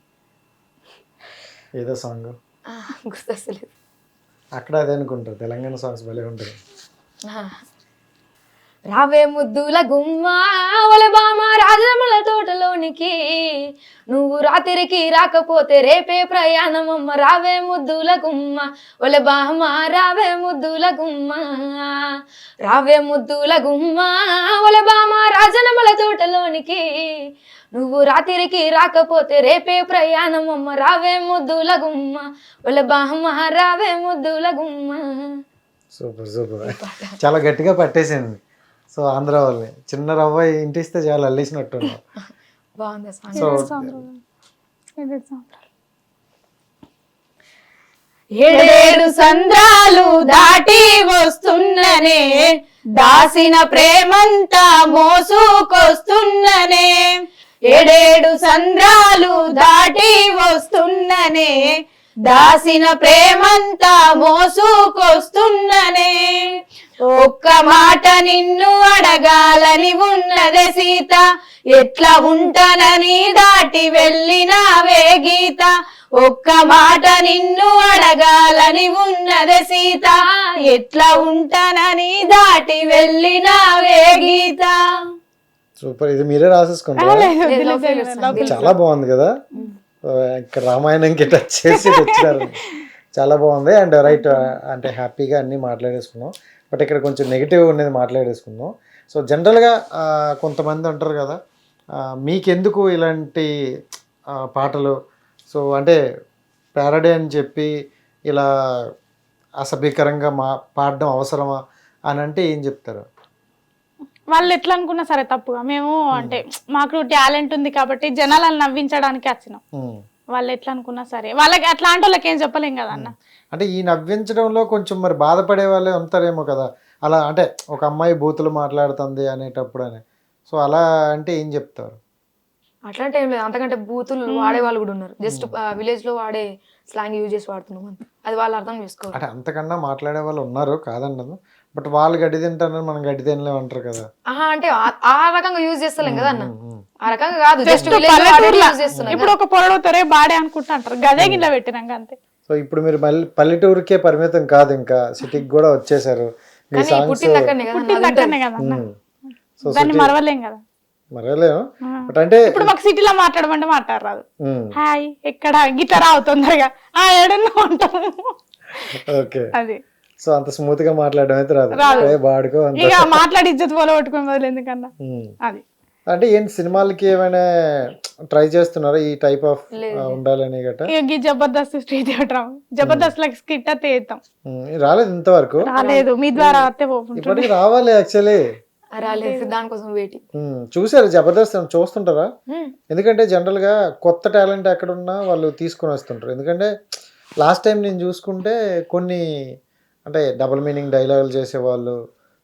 ఏదో సాంగ్ గుర్తొస్తలేదు. అక్కడ అదే అనుకుంటారు, తెలంగాణ సాంగ్స్ భలే ఉంటాయి. రావే ముద్దుల గుమ్మ ఒల బామ రాజముల తోటలోనికి నువ్వు రాత్రికి రాకపోతే రేపే ప్రయాణమమ్మ. రావే ముద్దుల గుమ్మ ఒల బామ రావే ముద్దుల గుమ్మ రావే ముద్దుల గుమ్మ ఒల బామ రాజముల తోటలోనికి నువ్వు రాత్రికి రాకపోతే రేపే ప్రయాణమమ్మ. రావే ముద్దుల గుమ్మ ఒల బామ రావే ముద్దుల గుమ్మ. సూపర్ సూపర్, చాలా గట్టిగా పట్టేసింది. సో ఆంధ్ర వాళ్ళని చిన్న రవ్వ ఇంటిస్తే చాలా అల్లేసినట్టు. ఏడేడు సంద్రాలు దాటి వస్తున్ననే దాసిన ప్రేమంతా మోసుకొస్తున్ననే ఏడేడు సంద్రాలు దాటి వస్తున్ననే దాసిన ప్రేమంతా మోసుకొస్తున్ననే ఒక్క మాట నిన్ను అడగాలని ఉన్నదే సీత ఎట్లా ఉంటానని దాటి వెళ్ళినావే గీత. ఒక్క మాట నిన్ను అడగాలని ఉన్నదే సీత ఎట్లా ఉంటానని దాటి వెళ్ళినావే గీత. సూపర్, ఇది మీరే రాసేసుకుంటారా? చాలా బాగుంది కదా. ఇక్కడ రామాయణంకి టచ్ చేసి తెచ్చారు. చాలా బాగుంది. అండ్ రైట్, అంటే హ్యాపీగా అన్నీ మాట్లాడేసుకున్నాం. బట్ ఇక్కడ కొంచెం నెగిటివ్ అనేది మాట్లాడేసుకున్నాం. సో జనరల్గా కొంతమంది అంటారు కదా, మీకెందుకు ఇలాంటి పాటలు, సో అంటే ప్యారడీ అని చెప్పి ఇలా అసభ్యకరంగా పాడడం అవసరమా అని అంటే ఏం చెప్తారు? వాళ్ళు ఎట్లా అనుకున్నా సరే తప్పుగా, మేము అంటే మాకు టాలెంట్ ఉంది కాబట్టి జనాలను నవ్వించడానికి వచ్చినాం. వాళ్ళు ఎట్లా అనుకున్నా సరే, వాళ్ళకి అట్లాంటి వాళ్ళకి ఏం చెప్పలేం కదా అన్న. అంటే ఈ నవ్వించడంలో కొంచెం మరి బాధపడే వాళ్ళే ఉంటారేమో కదా, అలా అంటే ఒక అమ్మాయి బూతులు మాట్లాడుతుంది అనేటప్పుడు అని. సో అలా అంటే ఏం చెప్తారు? అట్లాంటి ఏం లేదు, అంతకంటే బూతులు వాడే వాళ్ళు కూడా ఉన్నారు. జస్ట్ విలేజ్ లో వాడే స్లాంగ్ యూజ్ చేసి వాడుతున్నాం అంతే, అది వాళ్ళు అర్థం చేసుకోవాలి. అంటే అంతకన్నా మాట్లాడే వాళ్ళు ఉన్నారు కాదన్నది, బట్ వాళ్ళు గడ్డి తింటారని మనం గడ్డి తినలేము అంటారు కదా. అంటే ఆ రకంగా యూజ్ చేస్తలేం కదా అన్న, ఆ రకంగా కాదు, జస్ట్ యూజ్ చేస్తున్నాం. ఇప్పుడు ఒక పొడవుతారే బాడే అనుకుంటా అంటారు, గదే గిట్లా పెట్టినాక అంతే. సో ఇప్పుడు మీరు మళ్ళీ పల్లెటూరుకే పరిమితం కాదు, ఇంకా సిటీకి కూడా వచ్చేసారు. మీ సాంగ్స్ పుట్టింది అక్కడనే కదా అన్న, దాన్ని మరవలేం కదా. మరలేము. బట్ అంటే ఇప్పుడు మాకు సిటీలో మాట్లాడమంటే మాట్లాడరాదు. హాయ్ ఎక్కడ గిటార్ రావు తొందరగా ఏడన్నా ఉంటాము. ఓకే, అది సో అంత స్మూత్ గా మాట్లాడడం అయితే రాదు, బాడుకో ఇక మాట్లాడి ఇజ్జత్ పోలో పట్టుకుని బదులు ఎందుకన్నా. అది అంటే ఏంటి, సినిమాలకి ఏమైనా ట్రై చేస్తున్నారా ఈ టైప్ ఆఫ్ ఉండాలని గట్రా? ఇక Jabardasth Sridevi drama, Jabardasth like skit అయితే వేస్తాం. రాలేదు ఇంతవరకు? రాలేదు, మీ ద్వారా అత్తే పోతుంది. ఇప్పటికి రావాలి యాక్చువల్లీ, రాలేదు, దానికోసం వెయిటింగ్. చూసారు జబర్దస్త్ చూస్తుంటారా? ఎందుకంటే జనరల్ గా కొత్త టాలెంట్ ఎక్కడున్నా వాళ్ళు తీసుకొని వస్తుంటారు. ఎందుకంటే లాస్ట్ టైం నేను చూసుకుంటే కొన్ని అంటే డబుల్ మీనింగ్ డైలాగులు చేసేవాళ్ళు,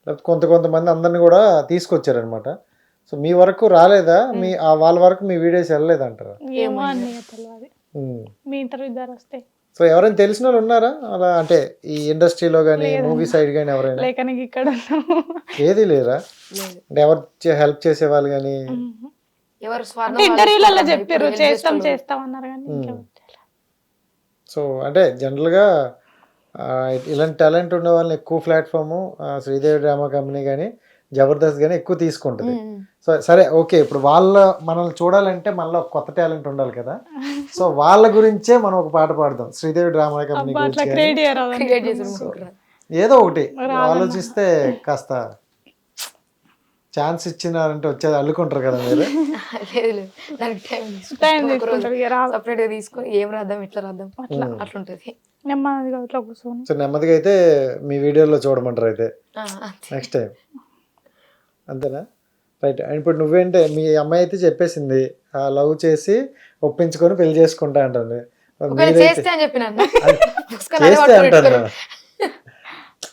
లేకపోతే కొంతమంది అందరిని కూడా తీసుకొచ్చారనమాట. సో మీ వరకు రాలేదా? మీ వాళ్ళ వరకు మీ వీడియోస్ వెళ్ళలేదంటారా? ఏమో అన్నీ తెలియదు, మీ ఇంటర్వ్యూ ద్వారా వస్తే. సో ఎవరైనా తెలిసిన వాళ్ళు ఉన్నారా అలా, అంటే ఈ ఇండస్ట్రీలో కానీ మూవీ సైడ్ కానీ ఎవరైనా? లేక ఇక్కడ ఏది లేరా? అంటే ఎవరు హెల్ప్ చేసే వాళ్ళు కానీ? ఎవరు ఇంటర్వ్యూలలో చెప్పారు చేస్తాం అన్నారు కానీ. సో అంటే జనరల్గా ఇలాంటి టాలెంట్ ఉండే వాళ్ళని ఎక్కువ ప్లాట్ఫాము శ్రీదేవి డ్రామా కంపెనీ కానీ జబర్దస్త్ కానీ ఎక్కువ తీసుకుంటుంది. సో సరే ఓకే, ఇప్పుడు మనల్ని చూడాలంటే మనలో కొత్త టాలెంట్ ఉండాలి కదా. సో వాళ్ళ గురించే మనం ఒక పాట పాడదాం శ్రీదేవి డ్రామా కంపెనీ గురించి. ఏదో ఒకటి ఆలోచిస్తే కాస్త ఛాన్స్ ఇచ్చినారంటే వచ్చేది అల్లుకుంటారు కదా మీరు. సపరేట్ గా తీసుకొని ఏం రాద్దాం ఇట్లా రాద్దాం అట్లుంటది. సో నెమ్మదిగా అయితే మీ వీడియోలో చూడమంటారు అయితే నెక్స్ట్ టైం, అంతేనా? రైట్. అండ్ ఇప్పుడు నువ్వేంటే మీ అమ్మాయి అయితే చెప్పేసింది లవ్ చేసి ఒప్పించుకొని పెళ్లి చేసుకుంటా అంటుంది. చేస్తే అంటారు,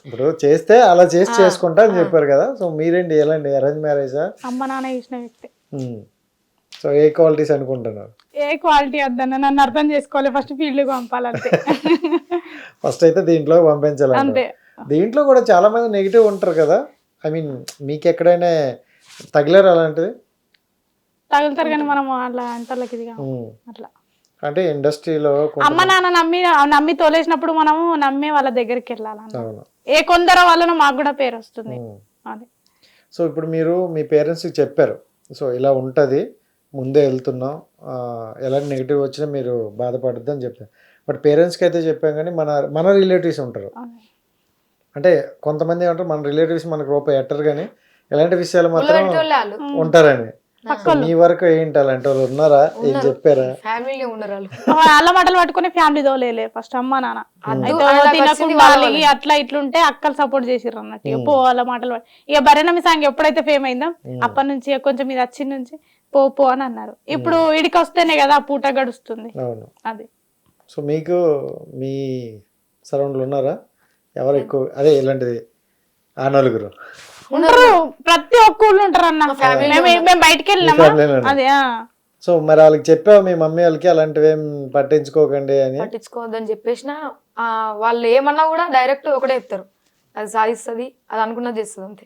ఇప్పుడు చేస్తే అలా చేసి చేసుకుంటా అని చెప్పారు కదా. సో మీరేంటి ఎలాంటి అరేంజ్ మ్యారేజా? అమ్మ నాన్న ఇచ్చిన వ్యక్తి. సో ఏ క్వాలిటీస్ అనుకుంటున్నారు? ఏ క్వాలిటీ వద్దన్న, నన్ను అర్థం చేసుకోవాలి, ఫస్ట్ ఫీల్డ్ పంపాలంతే. ఫస్ట్ అయితే దీంట్లో పంపించాలంటే. దీంట్లో కూడా చాలా మంది నెగిటివ్ ఉంటారు కదా. ఐ మీన్ మీకు ఎక్కడైనా తగిలారు అలాంటిది? తగులుతారు కానీ మనం అట్లా అంటలకి అట్లా అంటే ఇండస్ట్రీలో అమ్మ నాన్న నమ్మి తోలేసినప్పుడు మనము నమ్మే వాళ్ళ దగ్గరికి వెళ్ళాలన్న. ఏ కొందరు వలన మాకు కూడా పేరు వస్తుంది. అది సో ఇప్పుడు మీరు మీ పేరెంట్స్కి చెప్పారు, సో ఇలా ఉంటుంది ముందే వెళ్తున్నాం, ఎలాంటి నెగిటివ్ వచ్చినా మీరు బాధపడద్దు అని చెప్పారు. బట్ పేరెంట్స్కి అయితే చెప్పాం కానీ మన రిలేటివ్స్ ఉంటారు. అంటే కొంతమంది ఏమంటారు మన రిలేటివ్స్ మనకు రూపాయి ఎట్టరు కానీ ఎలాంటి విషయాలు మాత్రం ఉంటారని. మీ వరకు ఏంటి అలాంటి వాళ్ళు ఉన్నారా? ఏం చెప్పారా? ఫ్యామిలీ ఉండరు వాళ్ళ మాటలు పట్టుకుని ఫ్యామిలీ తోలే ఫస్ట్ అమ్మ నాన్న తినకుండా అట్లా ఇట్లుంటే అక్కలు సపోర్ట్ చేసిర్రు అన్నట్టు. పో వాళ్ళ మాటలు ఇక భరణమి సాంగ్ ఎప్పుడైతే ఫేమ్ అయిందో అప్పటి నుంచి కొంచెం ఇది వచ్చి నుంచి పో అని అన్నారు. ఇప్పుడు ఇడికి వస్తేనే కదా ఆ పూట గడుస్తుంది. అది సో మీకు మీ సరౌండ్లు ఉన్నారా ఎవరు ఎక్కువ అదే ఇలాంటిది? ఆ నలుగురు ఉంటారు, ప్రతి ఒక్క ఊళ్ళో ఉంటారు అన్న. మేము బయటకు వెళ్ళినామా అదే. సో మరి వాళ్ళకి చెప్పావు మీ మమ్మీ వాళ్ళకి అలాంటివి ఏం పట్టించుకోకండి అని? పట్టించుకోవద్దని చెప్పేసిన వాళ్ళు ఏమన్నా కూడా డైరెక్ట్ ఒకటే చెప్తారు, అది సాధిస్తుంది, అది అనుకున్నది చేస్తుంది అంతే.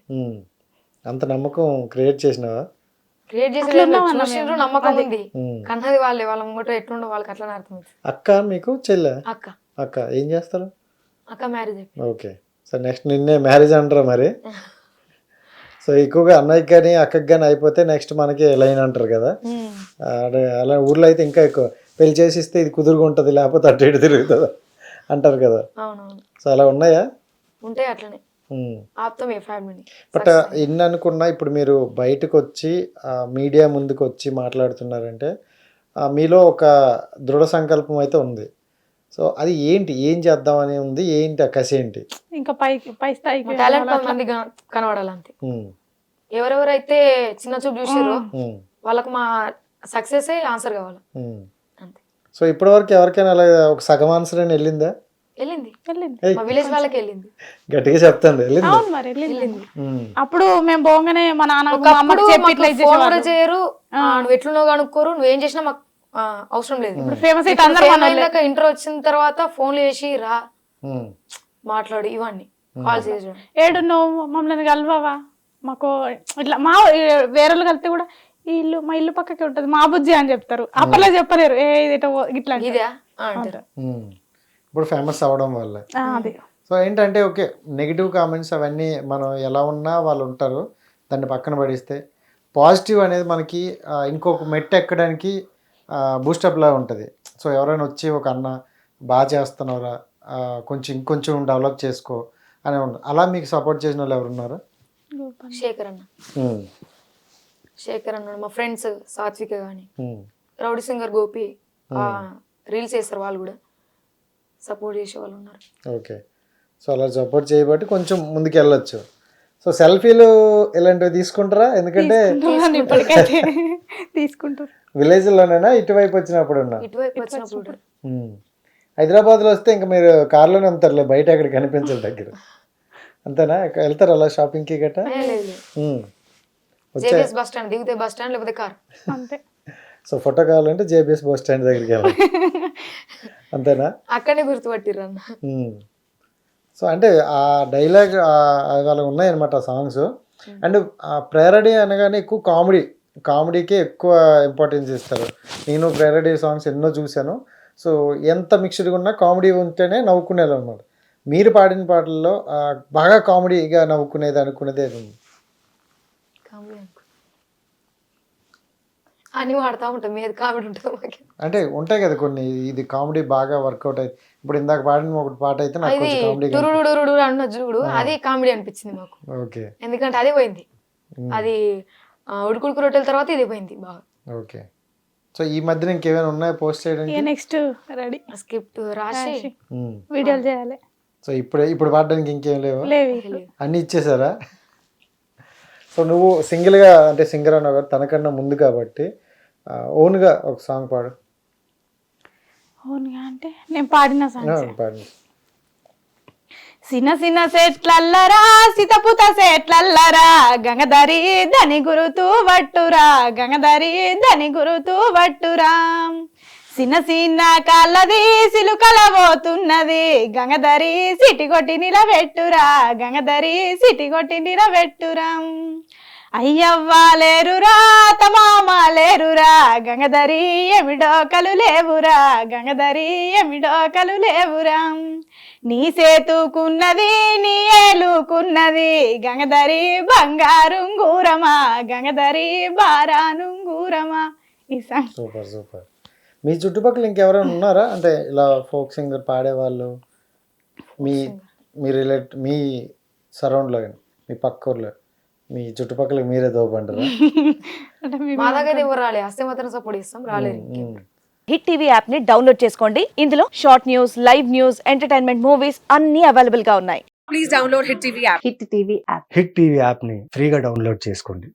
అంత నమ్మకం క్రియేట్ చేసినావా? క్రియేట్ చేసి నమ్మకం ఉంది, కన్నది వాళ్ళే, వాళ్ళ ముంగట ఎట్లుండో వాళ్ళకి అట్లా అర్థమైంది. అక్క మీకు చెల్లె? అక్క ఏం చేస్తారు? అక్క మ్యారేజ్. ఓకే, సో నెక్స్ట్ నిన్నే మ్యారేజ్ అంటారా మరి? సో ఎక్కువగా అన్నయ్యకి కానీ అక్కకి కానీ అయిపోతే నెక్స్ట్ మనకి లైన్ అంటారు కదా. అలా ఊర్లో అయితే ఇంకా ఎక్కువ పెళ్లి చేసిస్తే ఇది కుదురుగా ఉంటుంది, లేకపోతే అటు ఇటు తిరుగుతుందా అంటారు కదా. అవునవును, సో అలా ఉన్నాయా? ఉంటాయి అట్లనే. ఆప్తమే ఫ్యామిలీని. బట్ ఎన్ని అనుకున్నా ఇప్పుడు మీరు బయటకు వచ్చి మీడియా ముందుకు వచ్చి మాట్లాడుతున్నారంటే మీలో ఒక దృఢ సంకల్పం అయితే ఉంది. సో అది ఏంటి, ఏం చేద్దామని ఉంది, ఏంటి ఆ కసి ఏంటి? ఇంకా పై స్థాయికి టాలెంట్ 10 మంది కనబడాలంతే. ఎవరెవరైతే చిన్న చూపు చూసారో వాళ్ళకి మా సక్సెస్ ఆన్సర్ కావాలి అంతే. సో ఇప్పటి వరకు ఎవరికైనా అలా ఒక సగం ఆన్సర్ అని వెళ్ళిందా? వెళ్ళింది, వెళ్ళింది. మా విలేజ్ వాళ్ళకి వెళ్ళింది. గట్టిగా చెప్తాను వెళ్ళింది. అవును మరి వెళ్ళింది. అప్పుడు మేము పోగానే మా నాన్న మా అమ్మకి చెప్పి ఇట్లా ఫోన్ కూడా చేయరు, నువ్వు ఎట్లున్నావు కనుక్కోరు, నువ్వేం చేసినా మాకు అవసరం లేదు. ఫేమస్ అయితే అందరూ ఇంటర్ వచ్చిన తర్వాత ఫోన్లు చేసి రా మాట్లాడు ఇవన్నీ కాల్ చేసి ఏడు నువ్వు మమ్మల్ని కలవవా, మాకు ఇట్లా మా వేరే కలిస్తే కూడా ఈ ఇల్లు మా ఇల్లు పక్కకే ఉంటది మా బుజ్జి అని చెప్తారు. అప్పట్లో చెప్పలేరు ఇట్లా ఇదే అంటారు. ఇప్పుడు ఫేమస్ అవ్వడం వల్ల. అది సో ఏంటంటే ఓకే, నెగిటివ్ కామెంట్స్ అవన్నీ మనం ఎలా ఉన్నా వాళ్ళు ఉంటారు, దాన్ని పక్కన పడిస్తే పాజిటివ్ అనేది మనకి ఇంకొక మెట్టు ఎక్కడానికి బూస్టప్ లా ఉంటుంది. సో ఎవరైనా వచ్చి ఒక అన్న బాగా చేస్తున్నారా, కొంచెం ఇంకొంచెం డెవలప్ చేసుకో అని ఉంటుంది. అలా మీకు సపోర్ట్ చేసిన వాళ్ళు ఎవరున్నారు? శేఖర్ అన్న, శేఖర్ అన్నాడు, మా ఫ్రెండ్స్ సాత్విక కానీ, రౌడీ సింగర్ గోపి రీల్స్ చేస్తారు, వాళ్ళు కూడా సపోర్ట్ చేసే వాళ్ళు ఉన్నారు. ఓకే, సో అలా సపోర్ట్ చేయబట్టి కొంచెం ముందుకు వెళ్ళొచ్చు. సో సెల్ఫీలు ఇలాంటివి తీసుకుంటారా? ఎందుకంటే ఇప్పటికైతే తీసుకుంటారు. విలేజ్లోనేనా ఇటువైపు వచ్చినప్పుడు ఉన్నా? ఇటువైపు వచ్చినప్పుడు హైదరాబాద్లో వస్తే ఇంకా మీరు కార్లోనే ఉంటారులే, బయట ఎక్కడ కనిపించాలి దగ్గర, అంతేనా? వెళ్తారు అలా షాపింగ్కి గట్రా? జేబీఎస్ బస్ స్టాండ్ దిగితే బస్ స్టాండ్ లేకపోతే కార్ అంతే. సో ఫోటో కావాలంటే జేబీఎస్ బస్ స్టాండ్ దగ్గరికి వెళ్ళాలి, అంతేనా? అక్కడనే గుర్తుపట్టిర్రు అన్న. సో అంటే ఆ డైలాగ్ అలా ఉన్నాయన్నమాట సాంగ్స్. అండ్ ప్రేరడీ అనగానే ఎక్కువ కామెడీకే ఎక్కువ ఇంపార్టెన్స్ ఇస్తారు. నేను ప్రేరడీ సాంగ్స్ ఎన్నో చూశాను. సో ఎంత మిక్స్డ్గా ఉన్నా కామెడీ ఉంటేనే నవ్వుకునేది అనమాట. మీరు పాడిన పాటల్లో బాగా కామెడీగా నవ్వుకునేది అనుకునేది ఏది ఉంది? అని వాడుతూ ఉంటాం, మీద కామెడీ ఉంటుంది అంటే ఉంటాయి కదా కొన్ని, ఇది కామెడీ బాగా వర్కౌట్ అయింది. ఇప్పుడు ఇందాక పాడిన ఒక పాట అయితే నాకు కొంచెం కామెడీ అన్న చూడు, అది కామెడీ అనిపించింది మాకు. ఓకే, ఎందుకంటే అదే పోయింది, అది ఉడుకుడుకు రొట్టెల తర్వాత ఇది పోయింది బాగా. ఓకే, సో ఈ మధ్యన ఇంకేమైనా ఉన్నాయా పోస్ట్ చేయడానికి? నెక్స్ట్ రెడీ స్క్రిప్ట్ రాసి వీడియోలు చేయాలి. సో ఇప్పుడు పాడడానికి ఇంకేం లేవు, అన్నీ ఇచ్చేసారా? సో నువ్వు సింగిల్గా అంటే సింగర్ అన్నావు కదా, తనకన్నా ముందు కాబట్టి ఓన్గా ఒక సాంగ్ పాడు. ఓన్గా అంటే నేను పాడిన సాంగ్ పాడి. సిన్న సిన్న సెట్లల్లరా సితపుత సెట్లల్లరా గంగధరి ధని గురుతూ వట్టురా గంగధరి ధని గురుతూ వట్టురా సిన్న సిన్న కాళ్ళది సిలుకల పోతున్నది గంగధరి సిటి కొట్టి నిలబెట్టురా గంగధరి సిటి కొట్టి నిలబెట్టురా అయ్యవ్వ లేరురా తమామ లేరురా గంగధరి ఎమిడోకలు లేవురా గంగధరి ఎమిడోకలు లేవురా నీ సేతుకున్నది నీ ఏలుకున్నది గంగధరి బంగారుంగూరమా గంగధరి బారానుంగూరమా. ఈ సాంగ్ సూపర్ సూపర్. మీ చుట్టుపక్కల ఇంకెవరైనా ఉన్నారా అంటే ఇలా ఫోక్ సింగర్ పాడేవాళ్ళు? మీ సరౌండ్లో కానీ మీ పక్క ఊర్లో మీ చుట్టుపక్కల మీరే దోపంటారా? మా దగ్గర ఎవరు రాలే, వస్తే మాత్రం సపోర్ట్ చేస్తాం, రాలేదు. హిట్ టీవీ యాప్ ని డౌన్లోడ్ చేసుకోండి. ఇందులో short news, live news, entertainment movies అన్ని అవైలబుల్ గా ఉన్నాయి. Please download hit TV app. Hit TV app hit TV యాప్ని ఫ్రీగా డౌన్లోడ్ చేసుకోండి.